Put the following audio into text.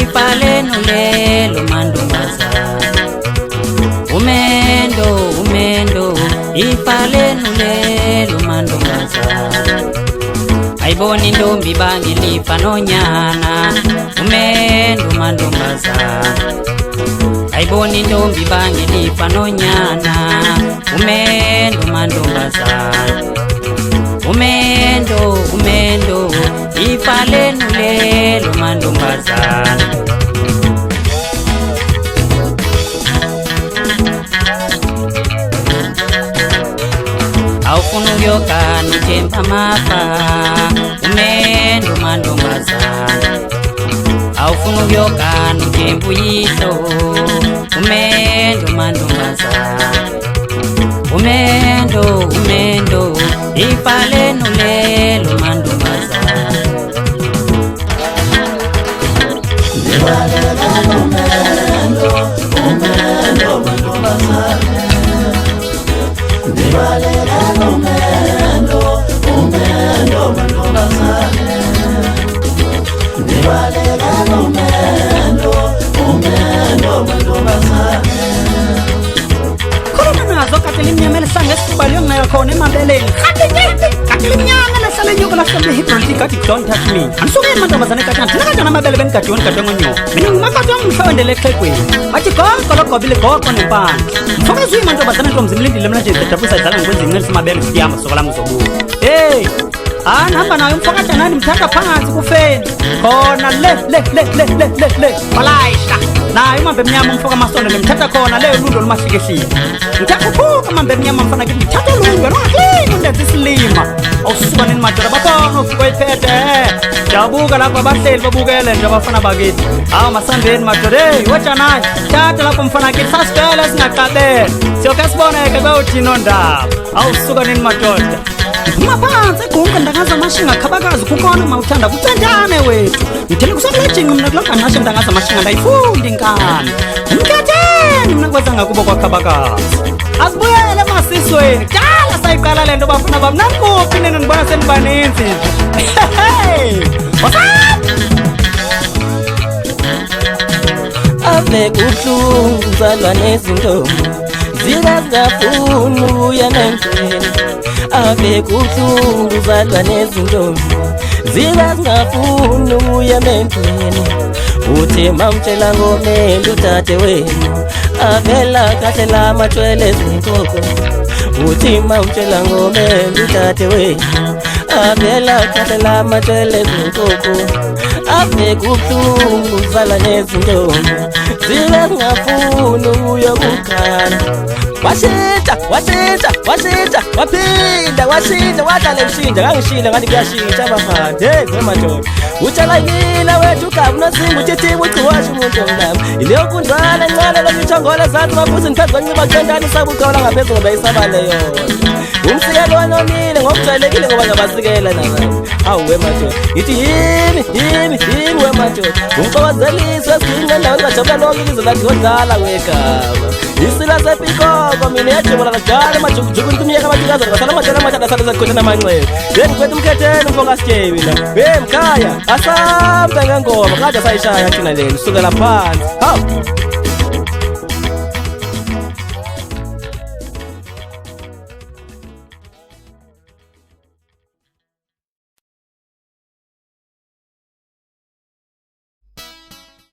ifalenu lelo mantombazana. Umendo ifalenu lelo mantombazana. Ayibona intombi bangilifa nonyana. Umendo mantombazana. Ayibona intombi bangilifa nonyana. Umendo mantombazana. Umendo ifalenu lelo mantombazana. Awufuna ukuyogana uthemba amafa. Umendo mantombazana. Awufuna ukuyogana uthemba uyihlo. Umendo mantombazana. Umendo ifalenu lelo mantombazana. Katilimnyama lesanga esibaliwe ngayo khona emabeleni. Katilimnyama lehlale nyoko lahlale hibronti kati don't touch me. Anisuke mantombazane kati thina kanjani amabele benikadiwe nikadiwe ngonyo. Mina ngimakade ngimhlawendele exhegweni. Bathi gogo gobile gogo nempandla. Mfoke zwi mantombazane ntombi mlindile mina nje ngidabusa idlala ngikwenza inqelisa amabele siyama sokola ngizobuka. Hey hamba nayo mfokade nani mthatha phansi kufeni. Khona le malayisha. Nayo mambe mnyama mfoka masondo lemthatha khona le lundo lumahlikehlike. Ngithakuphuka mambe mnyama mfana kithi ngithatha lundo nohlini undenza isilima. Awusuka nini madara bakhona ufika iphethe. Jabuka lapha abahleli babukele nje abafana bakithi. Hawu masandeni madara hey wacha naye. Thatha lapha mfana kithi sasicela singaqabele. Siyoke siboneke bewuthina ondaba. Awusuka nini madoda. Maphansi egumka ndangaza amashinga khabakazi kukhona mawuthanda kucentane wethu. Ngithele kusakulejinga mina kulokho ngasho ndangaza amashinga ndayifundi inkani. Umkhatheni mina kwenza ngakubo kwakhabakazi. Asibuyele masisweni. Kala sayiqala lento bafuna bami nankuphi nina nibona senibaninzi. Hey! What's up? Ave kuhlungu uzalwa nezintombi. Zingafuni uya nendlela. Ave kuhlungu uzalwa nezintombi. Zingafuni uya nendlela. Uthi mamtshela ngomendo utate wenu. Avela kahle la matshwele ezinkoko. Uthi mamtshela ngomendo utate wenu. Avela kahle la matshwele ezinkoko. Ave kuhlungu uzalwa nezintombi. Zingafuni uya kukhanya. Washintsha waphinda washintsha wadlala mshintsha ngangishila ngathi kuyashintsha abafana. Hey kwemadoda utshala mina wethu ugabu nosinga uthithiba uchiwasha umuntu omnami. Ileyo kundwana encane lomithongolo zathi bafuthi ngiphezu kwenciba kuthendani sabuqola ngaphezulu ngoba isabale yona. Umsikelo wanonile ngokujwayelekile ngoba ngabasikela nabanye. Hawu wemadoda ithi yini wemadoda. Umxowazelisi wesinga ndawo ngajabula lonke ilizwe lathi odlala wegaba. Isila sepikoko mina yajibula kujala majukujuku nkumiyeka abathikazi ngasala amajana amajana asale zakhona namanxele. Yeni kwethu umkhetheni mfoka sityebi la. Mkhaya asambe ngengoma kade sayishaya thina leni sukela phansi. Hawu